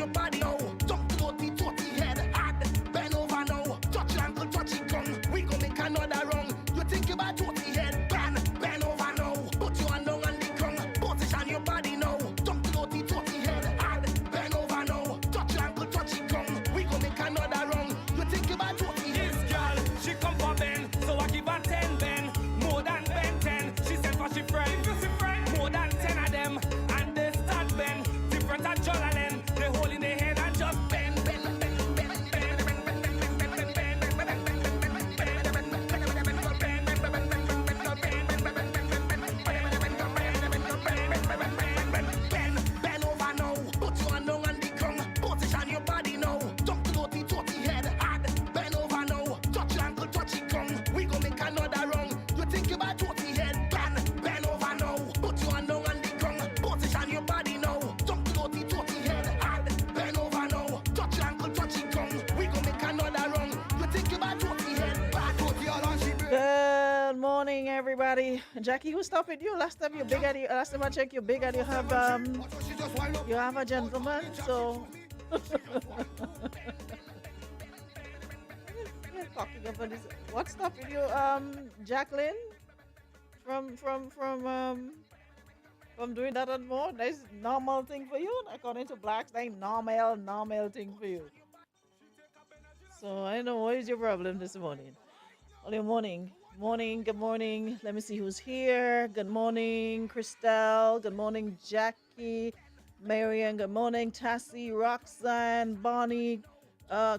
your body now. Jump to the totty head, hard. Bend over now. Touch your ankle, touch your tongue. We gon' make another run. You think about totty head, bend over now. Put your hand down on the ground. Position your body now. Jump to the totty head, hard. Bend over now. Touch your ankle, touch your tongue. We gon' make another run. You think about totty head. This girl, she come for Ben, so I give her 10 Ben. More than Ben 10. She said for she friend. More than 10 of them. And they start Ben. Different at Jolalen. They hold in their head and just Ben. Bend over now. Put your hand down on the ground. Position your body now. Jump to the totty head, hard. Bend over now. Touch your ankle, touch your tongue. We gon' make another run. You think about totty head, bend over now. Put your hand down on the ground. Position your body now. Jump to the totty head, hard. Bend over now. Touch your ankle, touch your tongue. We gon' make another run. You think about totty head, totty all on she break. Good morning, everybody. Jackie, who stopped with you last time? You big at you. Last time I checked, you big at you have you have a gentleman. So we're talking about this. What stopped with you, Jacqueline? From doing that and more. That's normal thing for you. According to blacks, that ain't normal thing for you. So I don't know what is your problem this morning. Only morning. Good morning. Let me see who's here. Good morning, Christelle. Good morning, Jackie. Marian. Good morning, Tassie, Roxanne, Bonnie,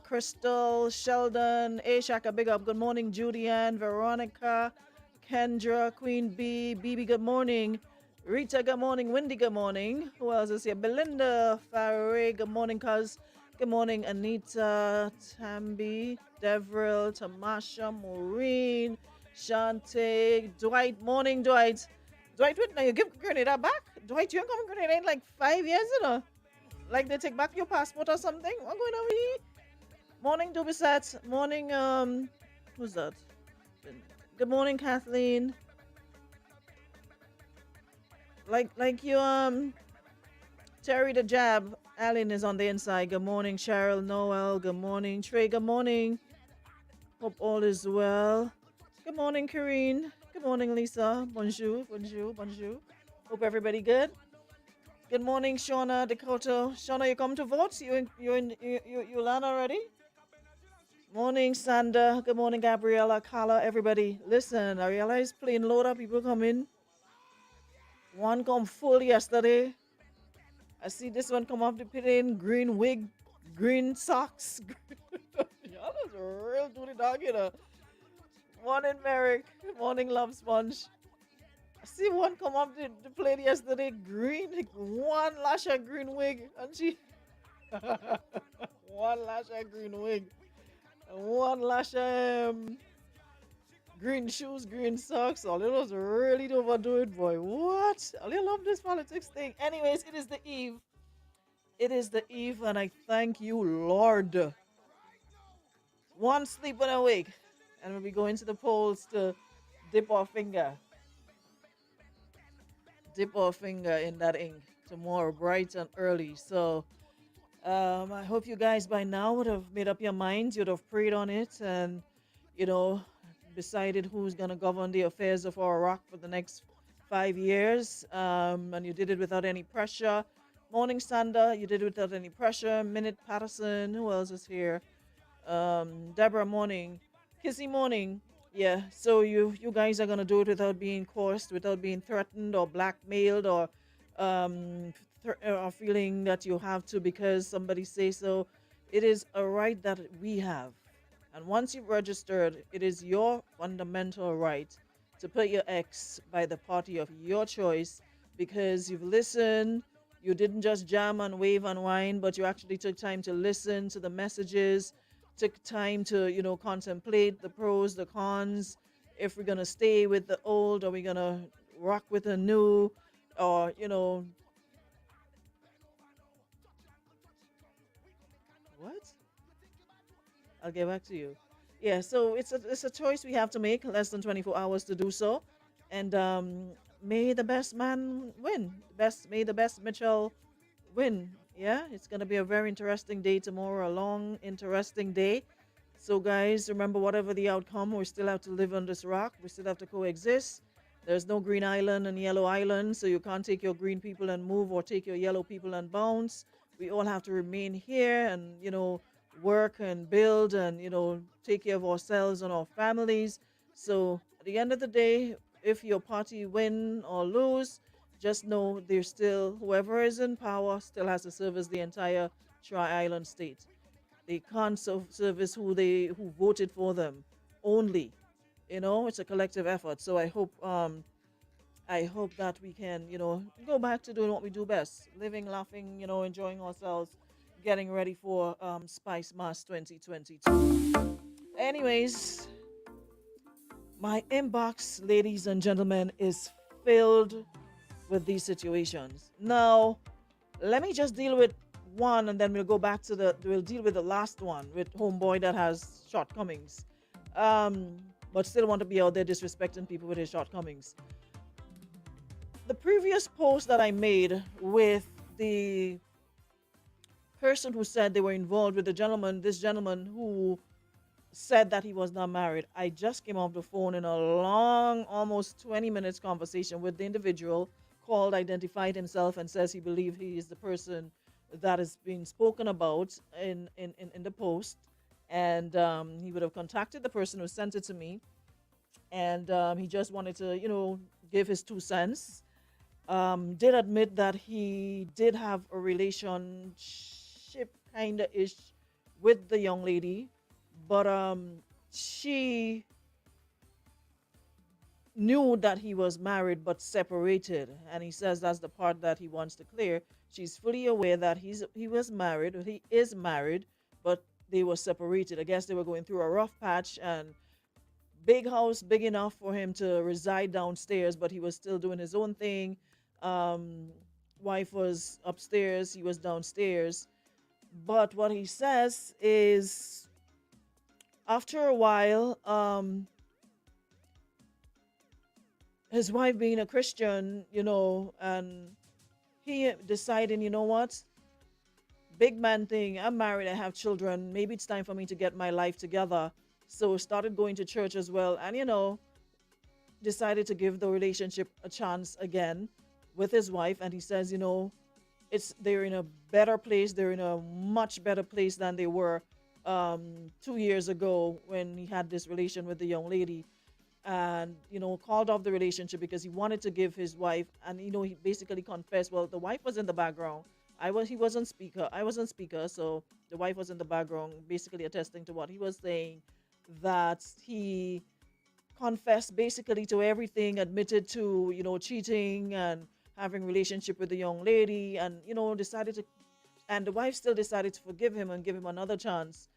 Crystal, Sheldon, Ashaka, big up. Good morning, Julianne, Veronica, Kendra, Queen B, BB, good morning. Rita, good morning. Wendy, good morning. Who else is here? Belinda, Farray, good morning, cuz. Good morning, Anita, Tambi, Devril, Tamasha, Maureen, Shante, Dwight. Morning, Dwight. Dwight, wait, now you give Grenada back? Dwight, you ain't coming Grenada in like 5 years, you know? Like they take back your passport or something? What going on here? Morning, Dubisat. Morning, who's that? Good morning, Kathleen. Like you, Terry the Jab. Alan is on the inside. Good morning, Cheryl, Noel. Good morning, Trey. Good morning. Hope all is well. Good morning, Karine. Good morning, Lisa. Bonjour. Hope everybody good. Good morning, Shauna, Dakota. Shauna, you come to vote? You land already? Morning, Sandra. Good morning, Gabriella, Carla, everybody. Listen, I realize playing load of people come in. One come full yesterday. I see this one come off the plane, green wig, green socks. Y'all is a real duty dog, you know. Morning, Merrick. Morning, Love Sponge. I see one come off the plane yesterday, green, one lasher green wig, and she one lasher green wig, and one lasher green shoes, green socks. All it was really overdo it, boy. What? I love this politics thing. Anyways, it is the eve. It is the eve, and I thank you, Lord. One sleep and awake, and we'll be going to the polls to dip our finger in that ink tomorrow, bright and early. So I hope you guys by now would have made up your minds. You'd have prayed on it and, decided who's going to govern the affairs of our rock for the next 5 years. And you did it without any pressure. Morning, Sanda, you did it without any pressure. Minute Patterson, who else is here? Deborah, morning. Kissy, morning. Yeah, so you guys are going to do it without being coerced, without being threatened or blackmailed or feeling that you have to because somebody say so. It is a right that we have. And once you've registered, it is your fundamental right to put your X by the party of your choice because you've listened. You didn't just jam and wave and whine, but you actually took time to listen to the messages, took time to, contemplate the pros, the cons, if we're going to stay with the old or we're going to rock with the new or, what? I'll get back to you. Yeah, so it's a choice we have to make, less than 24 hours to do so. And may the best man win. May the best Mitchell win Yeah, it's going to be a very interesting day tomorrow, a long, interesting day. So, guys, remember, whatever the outcome, we still have to live on this rock. We still have to coexist. There's no green island and yellow island, so you can't take your green people and move or take your yellow people and bounce. We all have to remain here and, work and build and, take care of ourselves and our families. So, at the end of the day, if your party win or lose, just know there's still, whoever is in power still has to service the entire Tri-Island state. They can't service who voted for them only. It's a collective effort. So I hope that we can, go back to doing what we do best: living, laughing, enjoying ourselves, getting ready for Spice Mass 2022. Anyways, my inbox, ladies and gentlemen, is filled with these situations. Now, let me just deal with one, and then we'll deal with the last one with homeboy that has shortcomings, but still want to be out there disrespecting people with his shortcomings. The previous post that I made with the person who said they were involved with this gentleman who said that he was not married. I just came off the phone in a long, almost 20 minutes conversation with the individual, called, identified himself, and says he believes he is the person that is being spoken about in the post. And he would have contacted the person who sent it to me. And he just wanted to, give his 2 cents. Did admit that he did have a relationship kind of ish with the young lady, but she knew that he was married but separated, and he says that's the part that he wants to clear. She's fully aware that he is married, but they were separated. I guess they were going through a rough patch, and big house, big enough for him to reside downstairs, but he was still doing his own thing. Wife was upstairs, he was downstairs. But what he says is, after a while, his wife being a Christian, and he deciding, what, big man thing, I'm married, I have children, maybe it's time for me to get my life together. So started going to church as well, and decided to give the relationship a chance again with his wife. And he says, they're in a better place. They're in a much better place than they were 2 years ago when he had this relation with the young lady. And called off the relationship because he wanted to give his wife, and he basically confessed. Well, the wife was in the background. He wasn't speaker. I wasn't speaker, so the wife was in the background, basically attesting to what he was saying. That he confessed basically to everything, admitted to cheating and having relationship with the young lady, and and the wife still decided to forgive him and give him another chance.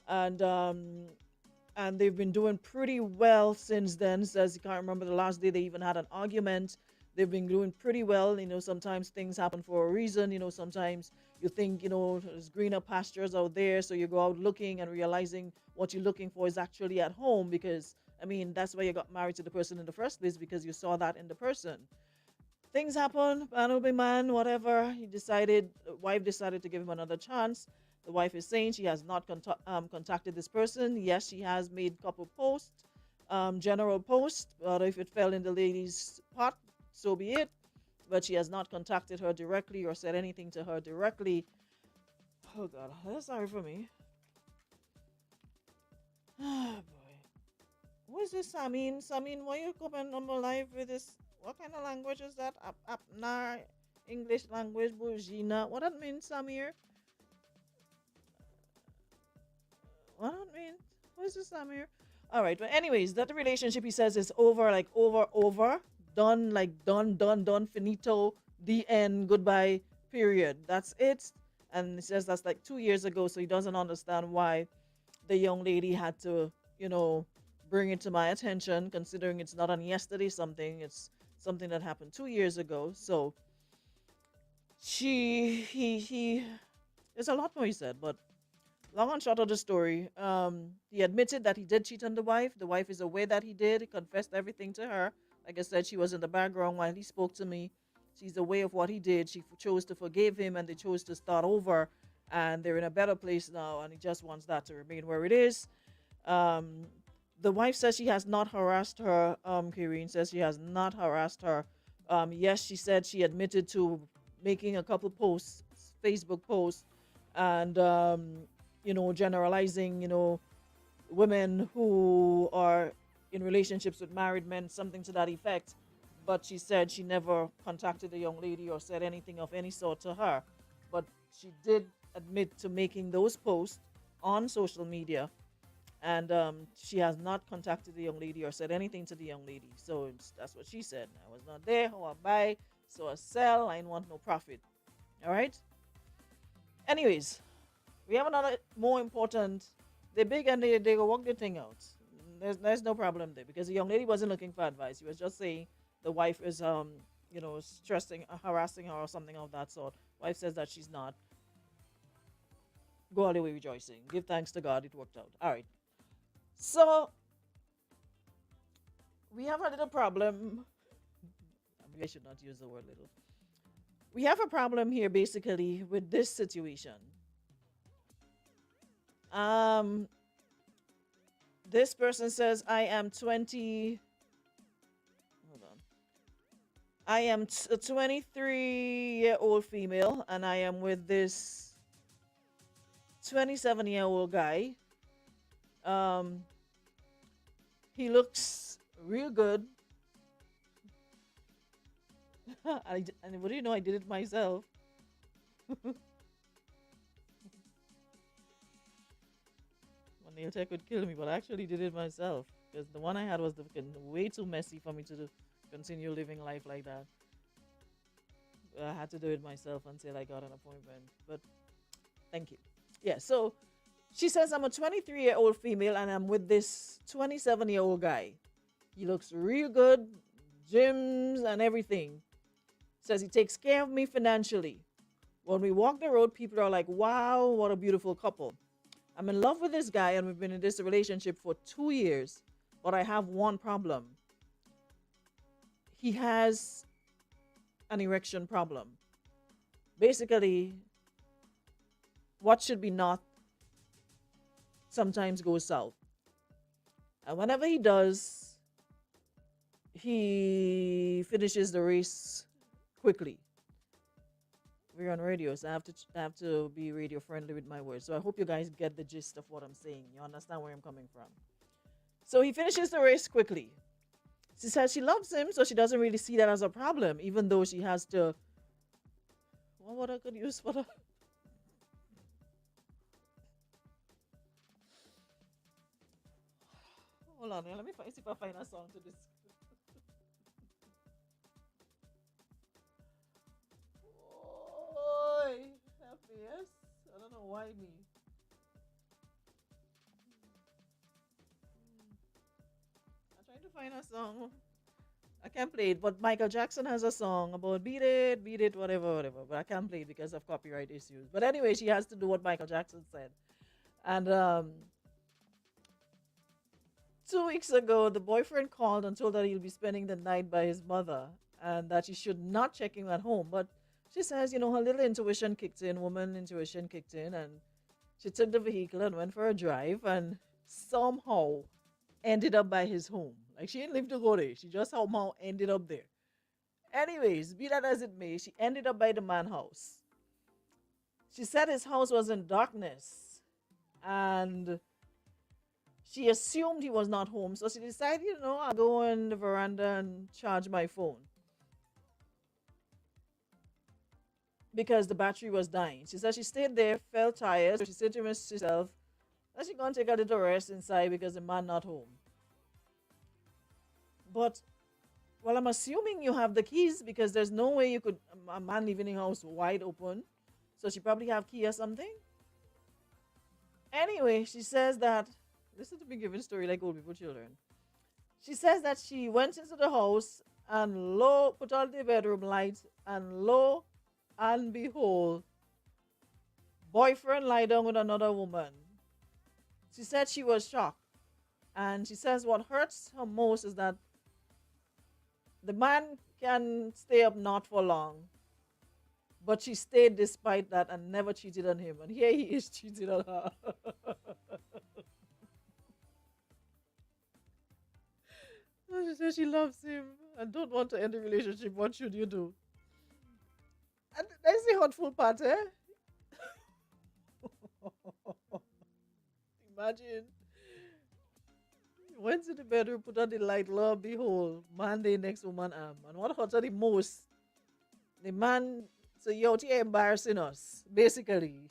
And they've been doing pretty well since then. Says he can't remember the last day they even had an argument. They've been doing pretty well. Sometimes things happen for a reason. Sometimes you think, there's greener pastures out there. So you go out looking and realizing what you're looking for is actually at home, because, that's why you got married to the person in the first place, because you saw that in the person. Things happen, man will be man, whatever. Wife decided to give him another chance. The wife is saying she has not contacted this person. Yes, she has made a couple posts, general posts, but if it fell in the lady's pot, so be it. But she has not contacted her directly or said anything to her directly. Oh God, that's sorry for me. Ah, boy. Who is this Samin? Samin, why you coming on my live with this? What kind of language is that? Apnar, English language, Burjina. What that mean, Samir? What that mean? Who is this Samir? All right, but anyways, that relationship, he says, is over, like over, done, like done, finito, the end, goodbye, period. That's it. And he says that's like 2 years ago, so he doesn't understand why the young lady had to, bring it to my attention, considering it's not on yesterday it's something that happened 2 years ago. So he there's a lot more he said, but long and short of the story, he admitted that he did cheat on the wife. The wife is aware that he did. He confessed everything to her. Like I said, she was in the background while he spoke to me. She's aware of what he did. She chose to forgive him, and they chose to start over, and they're in a better place now, and he just wants that to remain where it is. Um, the wife says she has not harassed her. Kyrene says she has not harassed her. Yes, she said she admitted to making a couple posts, Facebook posts, and generalizing, women who are in relationships with married men, something to that effect. But she said she never contacted the young lady or said anything of any sort to her. But she did admit to making those posts on social media, and she has not contacted the young lady or said anything to the young lady. So that's what she said. I was not there, how I buy, so I sell, I ain't want no profit. All right? Anyways, we have another more important. They're big and they go work the thing out. There's no problem there because the young lady wasn't looking for advice. She was just saying the wife is stressing, harassing her or something of that sort. Wife says that she's not. Go all the way rejoicing. Give thanks to God it worked out. All right. So we have a little problem. Maybe I should not use the word little. We have a problem here basically with this situation. This person says, I am 20. Hold on. I am a 23-year-old female, and I am with this 27-year-old guy. He looks real good. And what do you know? I did it myself. Nail tech would kill me, but I actually did it myself because the one I had was way too messy for me to continue living life like that. I had to do it myself until I got an appointment. But thank you. Yeah, so she says, I'm a 23-year-old female and I'm with this 27-year-old guy. He looks real good, gyms and everything. Says he takes care of me financially. When we walk the road, people are like, wow, what a beautiful couple. I'm in love with this guy and we've been in this relationship for 2 years, but I have one problem. He has an erection problem. Basically, what should be north sometimes goes south. And whenever he does, he finishes the race quickly. We're on radio, so I have to be radio friendly with my words. So I hope you guys get the gist of what I'm saying. You understand where I'm coming from. So he finishes the race quickly. She says she loves him, so she doesn't really see that as a problem, even though she has to. What word I could use for the. Hold on, let me see if I find a song to this. Yes, I don't know why me. I'm trying to find a song. I can't play it, but Michael Jackson has a song about beat it, whatever. But I can't play it because of copyright issues. But anyway, she has to do what Michael Jackson said. And 2 weeks ago, the boyfriend called and told her he'll be spending the night by his mother and that she should not check him at home. But she says, her little intuition kicked in, woman intuition kicked in, and she took the vehicle and went for a drive and somehow ended up by his home. Like, she didn't live to go there. She just somehow ended up there. Anyways, be that as it may, she ended up by the man's house. She said his house was in darkness and she assumed he was not home. So she decided, I'll go on the veranda and charge my phone. Because the battery was dying. She said she stayed there, felt tired. So she said to herself, that she gonna take a little rest inside because the man not home. But, well, I'm assuming you have the keys because there's no way you could, a man leaving the house wide open. So she probably have key or something. Anyway, she says that, listen to me giving story like old people children. She says that she went into the house and put on the bedroom light and and behold, boyfriend lie down with another woman. She said she was shocked. And she says what hurts her most is that The man can stay up not for long, but she stayed despite that and never cheated on him. And here he is cheating on her. She says she loves him and don't want to end the relationship. What should you do? And that's the hurtful part, eh? Imagine. Went to the bedroom, put on the light, lo and behold, man the next woman arm. And what hurt her the most, the man say, yo, you're embarrassing us, basically.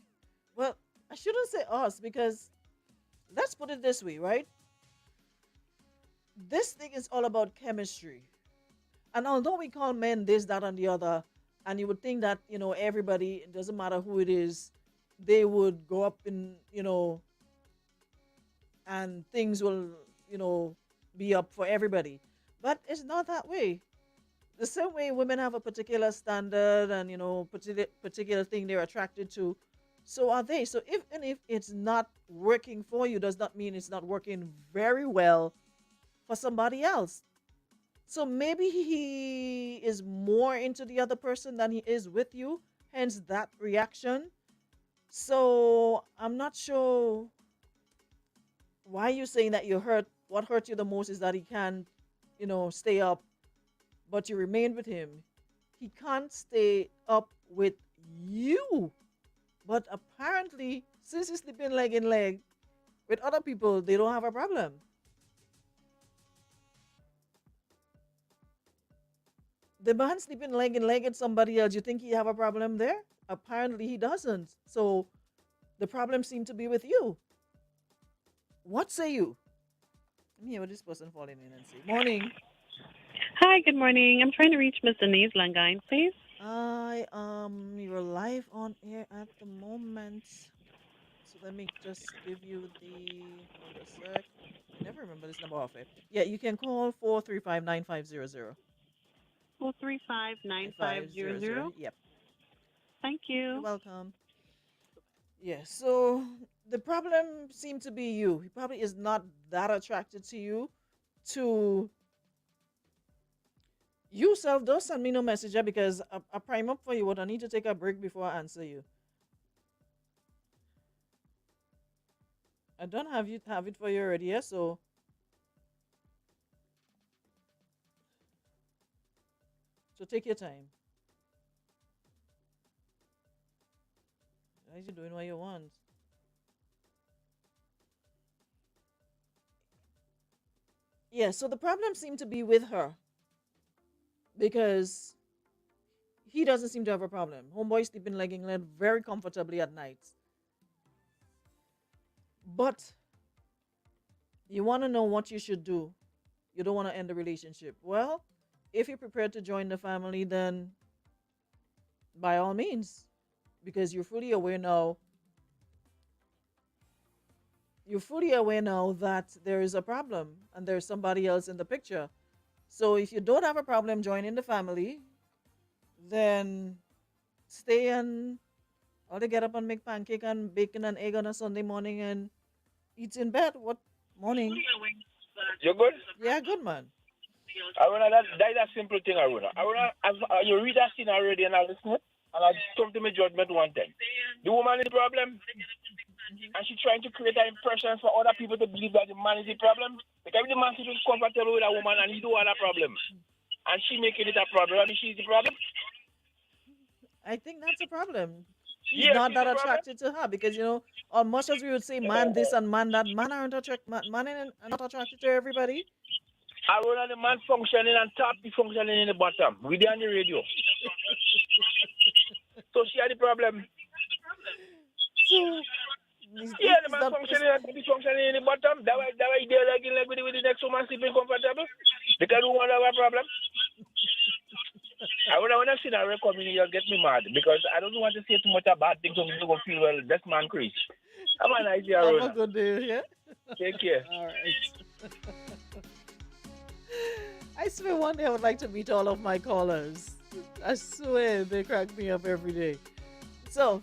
Well, I shouldn't say us because let's put it this way, right? This thing is all about chemistry. And although we call men this, that, and the other, and you would think that, everybody, it doesn't matter who it is, they would go up in, and things will, be up for everybody. But it's not that way. The same way women have a particular standard and, particular thing they're attracted to, so are they. So even if it's not working for you, does not mean it's not working very well for somebody else. So maybe he is more into the other person than he is with you, hence that reaction. So I'm not sure why you're saying that you hurt. What hurt you the most is that he can't, stay up, but you remain with him. He can't stay up with you. But apparently, since he's sleeping leg in leg with other people, they don't have a problem. The man sleeping leg in leg with somebody else, you think he have a problem there? Apparently he doesn't. So the problem seems to be with you. What say you? Let me hear what this person falling in and say. Morning. Hi, good morning. I'm trying to reach Miss Denise Langine, please. You're live on air at the moment. So let me just give you hold a sec. I never remember this number off it. Yeah, you can call 435-9500. 435-9500. Yep. Thank You're you. welcome. Yeah, so the problem seemed to be you. He probably is not that attracted to you. To you self, don't send me no message because I prime up for you. What I need to take a break before I answer you. I don't have it for you already, yeah? So take your time. Why are you doing what you want? Yeah, so the problem seemed to be with her because he doesn't seem to have a problem. Homeboy sleeping leg in leg very comfortably at night. But you want to know what you should do. You don't want to end the relationship. Well, if you're prepared to join the family, then by all means, because you're fully aware now. You're fully aware now that there is a problem and there's somebody else in the picture. So if you don't have a problem joining the family, then stay and or they get up and make pancake and bacon and egg on a Sunday morning and eat in bed. What morning? You good? Yeah, good man. Aruna, that is a simple thing, Aruna. Aruna, you read that scene already and I listen it, and I come to my judgment one time. The woman is the problem, and she's trying to create an impression for other people to believe that the man is the problem. Because if the man is comfortable with a woman and he don't have a problem, and she making it a problem, and she's the problem. I think that's a problem. He's Yes, not she's that the problem. attracted to her because as much as we would say man this and man that, man aren't are not attracted to everybody. Aruna, the man functioning on top, he functioning in the bottom. We on the radio. So she had the problem. So Yeah, the man functioning on top, he functioning in the bottom. That why he there like with the next woman sleeping comfortable. Because we want to have a problem. I when I see that record, you'll get me mad because I don't want to say too much about things so people go feel well. That's man crazy. Have a nice day, have Aruna. a good day, yeah? Take care. All right. I swear one day I would like to meet all of my callers. I swear they crack me up every day. So,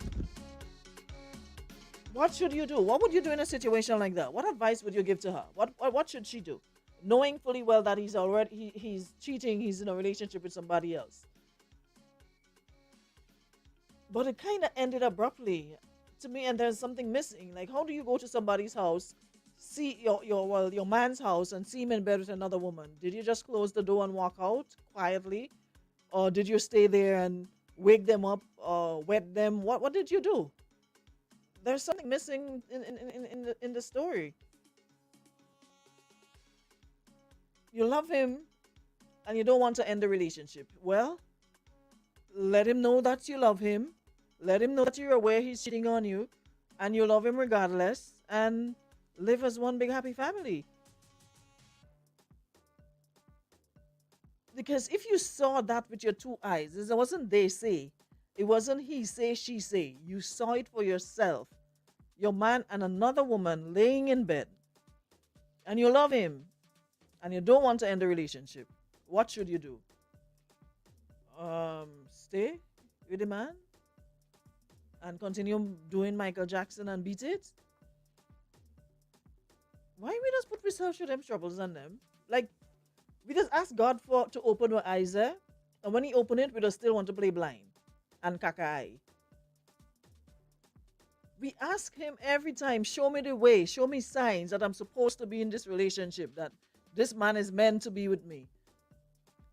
what should you do? What would you do in a situation like that? What advice would you give to her? What should she do? knowing fully well that he's cheating, he's in a relationship with somebody else. But it kind of ended abruptly to me, and there's something missing. Like, how do you go to somebody's house, see your man's house, and see him in bed with another woman? Did you just close the door and walk out quietly, or did you stay there and wake them up, or wet them? What did you do? There's something missing in the story. You love him and you don't want to end the relationship. Well, let him know that you love him. Let him know that you're aware he's cheating on you and you love him regardless, and live as one big happy family. Because if you saw that with your two eyes, it wasn't they say, it wasn't he say, she say. You saw it for yourself. Your man and another woman laying in bed, and you love him and you don't want to end the relationship. What should you do? Stay with the man and continue doing Michael Jackson and beat it? Why we just put ourselves through them troubles on them? Like, we just ask God for to open our eyes there, and when he open it, we just still want to play blind and kakai. We ask him every time, show me the way, show me signs that I'm supposed to be in this relationship, that this man is meant to be with me.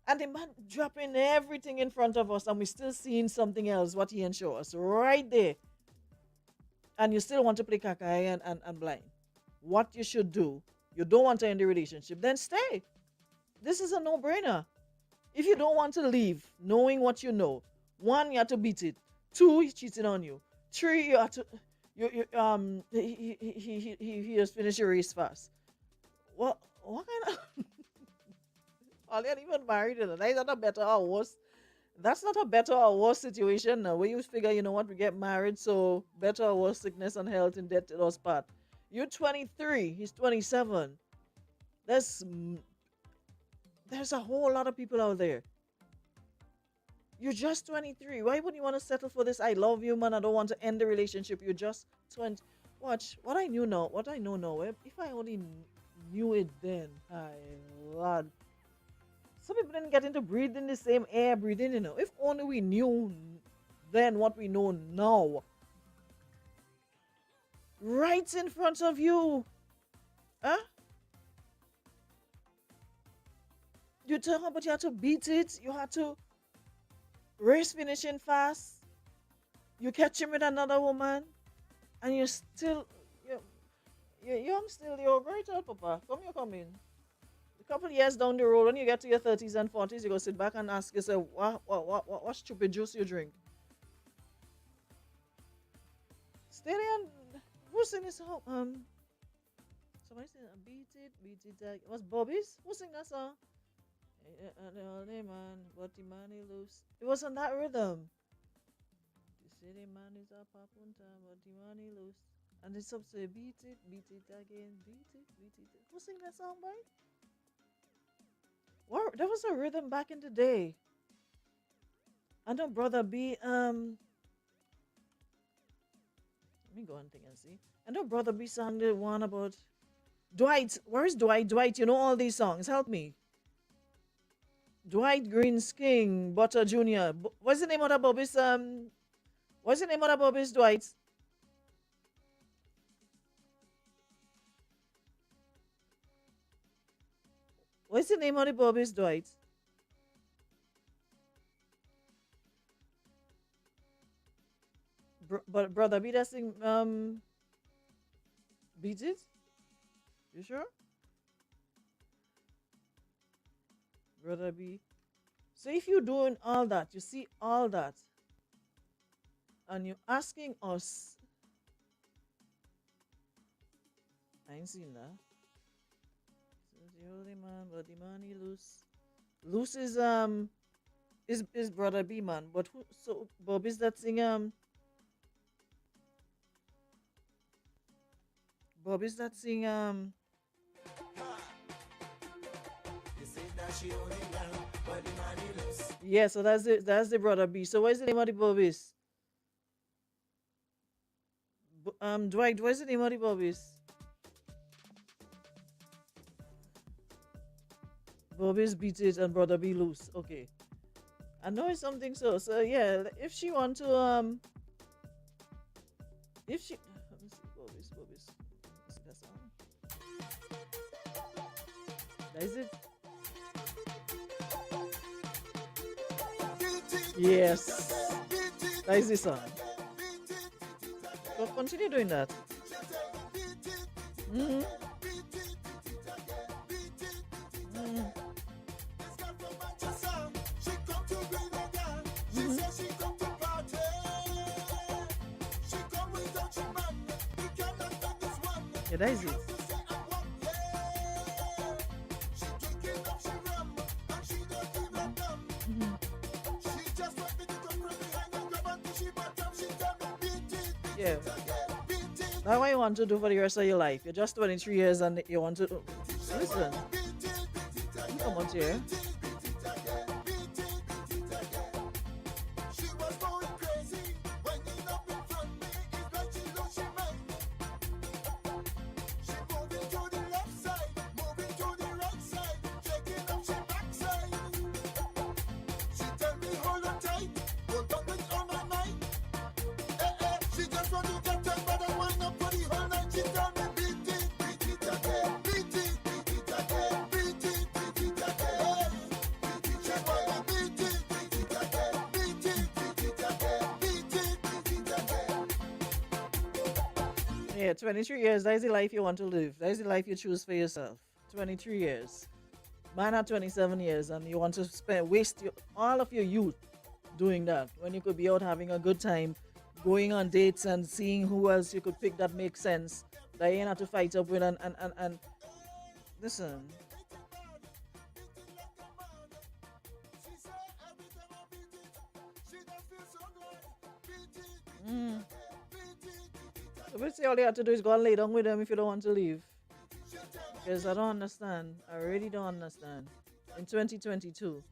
And the man dropping everything in front of us, and we still seeing something else, what he ensure us right there. And you still want to play kakai and blind. What you should do, you don't want to end the relationship, then stay. This is a no-brainer. If you don't want to leave, knowing what you know, one, you have to beat it. Two, he's cheating on you. Three, you have to he just finished your race fast. What kind of are they even married? That's not a better or worse. That's not a better or worse situation now. Where you figure, you know what, we get married, so better or worse, sickness and health in death to us part. You're 23, he's 27. There's a whole lot of people out there. You're just 23. Why wouldn't you want to settle for this? I love you, man. I don't want to end the relationship. You're just 20. Watch what I knew now. What I know now. If I only knew it then, Lord. Some people didn't get into breathing the same air, breathing. You know, if only we knew then what we know now. Right in front of you, huh? You tell her, but you had to beat it. You had to race finishing fast. You catch him with another woman, and you're still, you're young still. You're very tall, Papa. Come in. A couple of years down the road, when you get to your 30s and 40s, you go sit back and ask yourself, what stupid juice you drink? Stay there and who sing this song? Somebody sing beat it. Was Bobby's? Who sing that song? Man, but the money loose. It was on that rhythm. The city man is a papunta, but the money loose. And it's up to beat it again, beat it. Who sing that song, boy? What? There was a rhythm back in the day. I know Brother B. Let me go and think and see. I know Brother B sang the one about Dwight. Where is Dwight? Dwight, you know all these songs. Help me. Dwight Green's King, Butter Jr. What's the name of that Bobby's what's the name of that Bobby's Dwight? What's the name of the Bobby's Dwight? But Brother B that sing Beat It? You sure? Brother B. So if you're doing all that, you see all that, and you're asking us, I ain't seen that. So the holy man, but the money loose. Loose is Brother B man, but who? So Bob is that sing Bob is that sing Yeah, so that's the Brother B. So what's the name of the Bobbies? Dwight, what's the name of the Bobbies? Bobby's beat it and brother be loose. Okay. I know it's something so. So yeah, if she want to if she let me see Bobby's what's that song? That is it? Yes. That is the song. So continue doing that. Mm-hmm. Mm-hmm. Yeah, that is it. Mhm. Yeah. That's what you want to do for the rest of your life. You're just 23 years and you want to listen. Come on here. Yeah, 23 years. That is the life you want to live. That is the life you choose for yourself. 23 years. Mine are 27 years, and you want to waste all of your youth doing that when you could be out having a good time, going on dates and seeing who else you could pick that makes sense. That you ain't have to fight up with and listen. Mm. So basically all you have to do is go and lay down with them if you don't want to leave. Because I don't understand. I really don't understand. In 2022.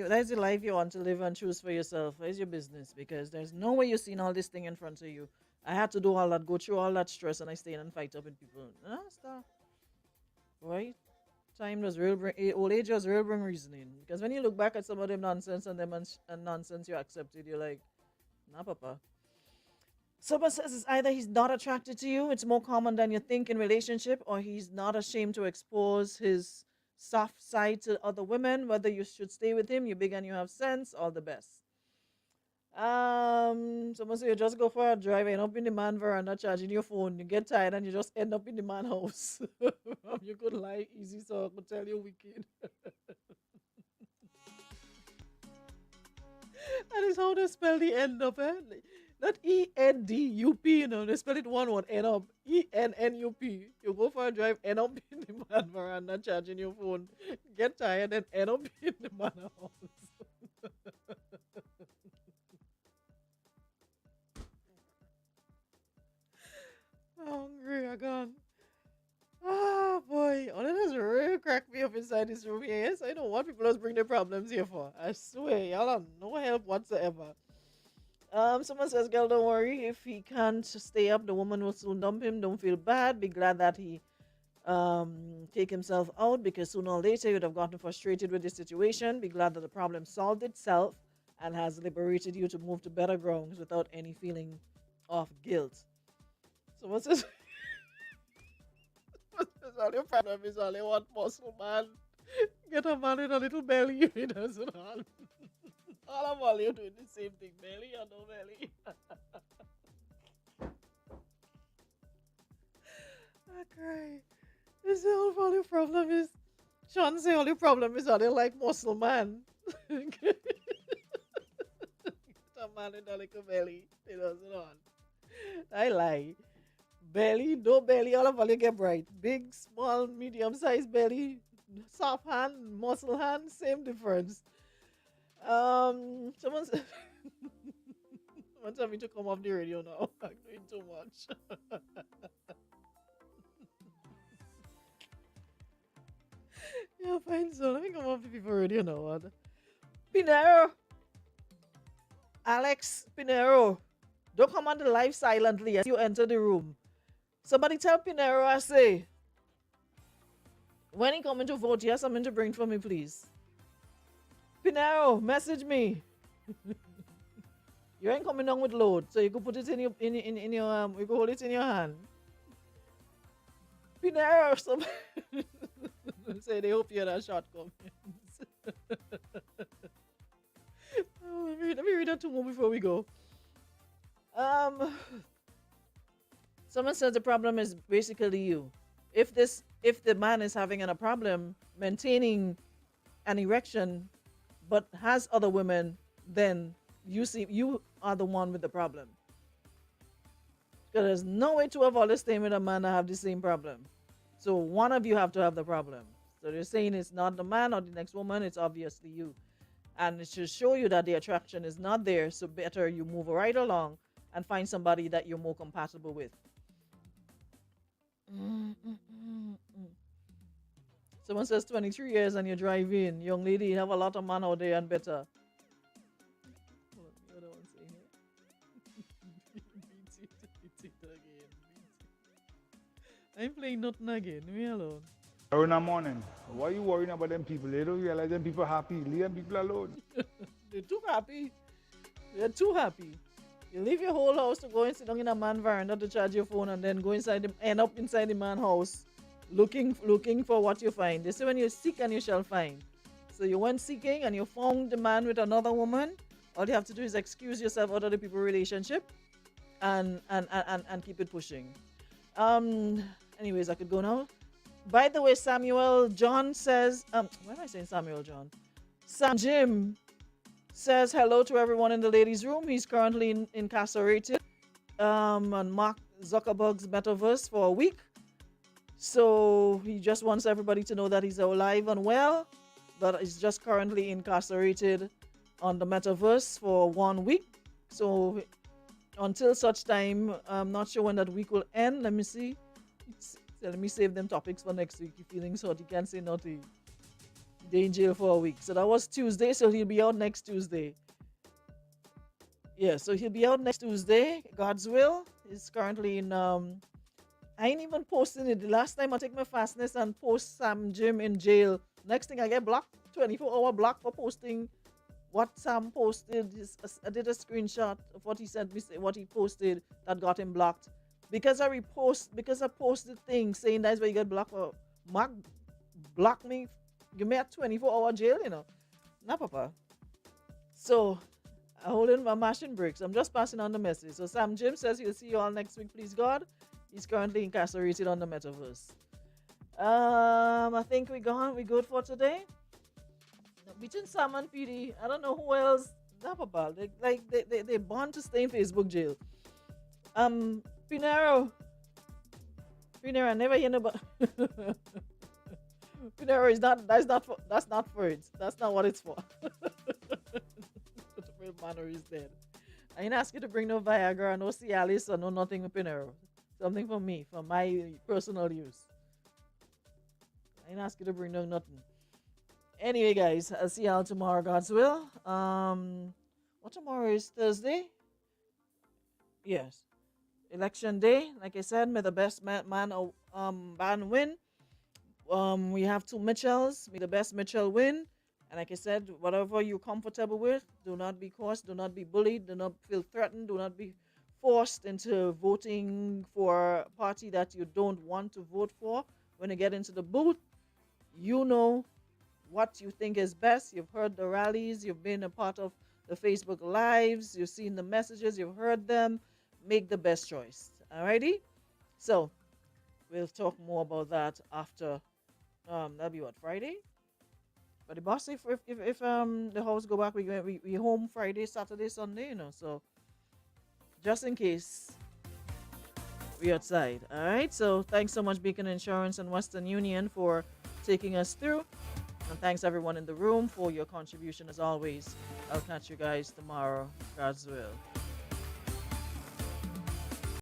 That's the life you want to live and choose for yourself. It's your business because there's no way you're seeing all this thing in front of you. I had to do all that, go through all that stress, and I stay in and fight up with people. Stop. Right? Time does real bring old age does real bring reasoning. Because when you look back at some of them nonsense and them and nonsense you accepted, you're like, nah, papa. Someone says it's either he's not attracted to you, it's more common than you think in relationship, or he's not ashamed to expose his soft side to other women. Whether you should stay with him, you're big and you have sense, all the best. Someone say you just go for a drive, end up in the man veranda charging your phone, you get tired and you just end up in the man house. You could lie easy, so I could tell you wicked. That is how they spell the end up, eh? Not ENDUP, you know, they spell it one word, end up. ENNUP. You go for a drive, end up in the man veranda charging your phone, get tired, and end up in the man house. Hungry, I gone. Ah, boy. Oh, that has really cracked me up inside this room here. Yes, I know what people else bring their problems here for. I swear, y'all have no help whatsoever. Someone says, girl, don't worry. If he can't stay up, the woman will soon dump him. Don't feel bad. Be glad that he take himself out because sooner or later you would have gotten frustrated with the situation. Be glad that the problem solved itself and has liberated you to move to better grounds without any feeling of guilt. So what says all your problem is all you want muscle man. Get a man with a little belly he doesn't have. All of all you doing the same thing, belly or no belly. I cry. This all your problem is Sean say all your problem is all you like muscle man. Get a man with a little belly he doesn't want. I lie. Belly, no belly, all of all you get bright. Big, small, medium sized belly, soft hand, muscle hand, same difference. Someone said tell me to come off the radio now. I'm doing too much. Yeah, fine. So let me come off the people radio now. Pinero. Alex Pinero. Don't come on the live silently as you enter the room. Somebody tell Pinero I say, when he coming to vote, he has something to bring for me, please. Pinero, message me. You ain't coming on with load, so you can put it in your you can hold it in your hand. Pinero, somebody say they hope you had a short comments. Oh, let me read that two more before we go. Someone says the problem is basically you. If the man is having a problem maintaining an erection but has other women, then you are the one with the problem. Because there's no way to avoid the staying with a man that have the same problem. So one of you have to have the problem. So they're saying it's not the man or the next woman, it's obviously you. And it should show you that the attraction is not there, so better you move right along and find somebody that you're more compatible with. Someone says 23 years and you're driving. Young lady, you have a lot of man out there and better. What do I want to say here? Beat it again. I ain't playing nothing again. Leave me alone. In the morning, why are you worrying about them people? They don't realize them people happy. Leave them people alone. They're too happy. They're too happy. You leave your whole house to go and sit down in a man veranda to charge your phone and then go inside end up inside the man house looking for what you find. They say when you seek and you shall find. So you went seeking and you found the man with another woman. All you have to do is excuse yourself out of the people relationship and keep it pushing. Anyways, I could go now. By the way, Samuel John says, why am I saying Samuel John? Sam Jim says hello to everyone in the ladies' room. He's currently incarcerated on Mark Zuckerberg's metaverse for a week. So he just wants everybody to know that he's alive and well, but he's just currently incarcerated on the metaverse for 1 week. So until such time, I'm not sure when that week will end. Let me see. So let me save them topics for next week. You're feeling sort, you can't say nothing. They're in jail for a week. So that was Tuesday, so he'll be out next Tuesday. Yeah, so he'll be out next Tuesday. God's will. He's currently in I ain't even posting it. The last time I take my fastness and post Sam Jim in jail. Next thing I get blocked. 24-hour block for posting what Sam posted. I did a screenshot of what he said, what he posted that got him blocked. Because I posted things saying that's where you get blocked. Mark blocked me. Give me a 24-hour jail, you know. Nah, Papa. So, I hold in my mashing bricks. I'm just passing on the message. So, Sam Jim says he'll see you all next week, please God. He's currently incarcerated on the metaverse. I think we're gone. We're good for today. Between Sam and PD, I don't know who else. Nah, Papa. They're born to stay in Facebook jail. Pinero, I never hear about. Pinero is not. That's not for it. That's not what it's for. The manner is dead. I ain't ask you to bring no Viagra, no Cialis, or no nothing with Pinero. Something for me, for my personal use. I ain't ask you to bring no nothing. Anyway, guys, I'll see y'all tomorrow, God's will. What tomorrow is? Thursday? Yes. Election day. Like I said, may the best man win. We have two Mitchells. May the best Mitchell win. And like I said, whatever you're comfortable with, do not be coerced, do not be bullied, do not feel threatened, do not be forced into voting for a party that you don't want to vote for. When you get into the booth, you know what you think is best. You've heard the rallies, you've been a part of the Facebook Lives, you've seen the messages, you've heard them. Make the best choice. Alrighty? So, we'll talk more about that after, that'll be what, Friday? But the boss, if the house go back, we home Friday, Saturday, Sunday, you know. So, just in case, we outside. Alright? So, thanks so much, Beacon Insurance and Western Union, for taking us through. And thanks everyone in the room for your contribution as always. I'll catch you guys tomorrow. God's will.